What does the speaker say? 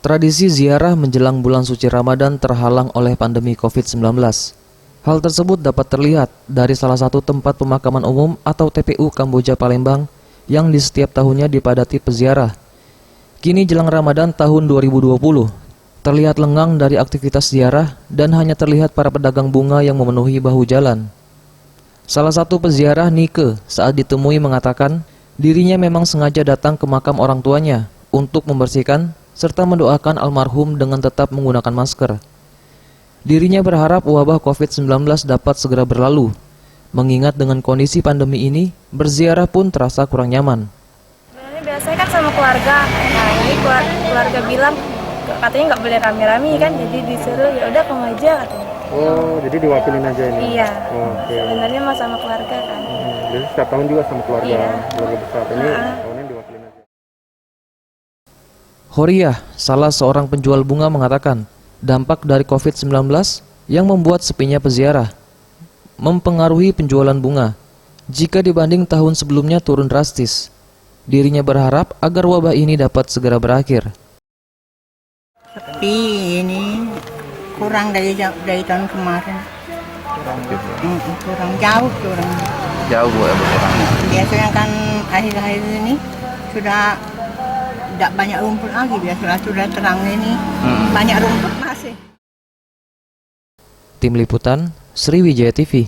Tradisi ziarah menjelang bulan suci Ramadan terhalang oleh pandemi COVID-19. Hal tersebut dapat terlihat dari salah satu tempat pemakaman umum atau TPU Kamboja Palembang yang di setiap tahunnya dipadati peziarah. Kini jelang Ramadan tahun 2020, terlihat lengang dari aktivitas ziarah dan hanya terlihat para pedagang bunga yang memenuhi bahu jalan. Salah satu peziarah Nike saat ditemui mengatakan dirinya memang sengaja datang ke makam orang tuanya untuk membersihkan serta mendoakan almarhum dengan tetap menggunakan masker. Dirinya berharap wabah COVID-19 dapat segera berlalu, mengingat dengan kondisi pandemi ini, berziarah pun terasa kurang nyaman. Sebenarnya biasanya kan sama keluarga, nah ini keluarga bilang katanya nggak boleh rame-rame kan, jadi disuruh ya udah kamu aja katanya. Oh, jadi diwakilin aja ini? Iya, Oke. sebenarnya mah sama keluarga kan. Jadi setiap tahun juga sama keluarga, Iya. keluarga besar. Ini tahunnya diwakilin aja. Horiah, salah seorang penjual bunga mengatakan, dampak dari COVID-19 yang membuat sepinya peziarah mempengaruhi penjualan bunga. Jika dibanding tahun sebelumnya turun drastis, dirinya berharap agar wabah ini dapat segera berakhir. Sepi ini kurang dari tahun kemarin. Kurang jauh. Jauh ya berkurang. Biasanya kan akhir-akhir ini sudah tidak banyak rumput lagi, biasanya sudah terang ini banyak rumput masih. Tim Liputan, Sriwijaya TV.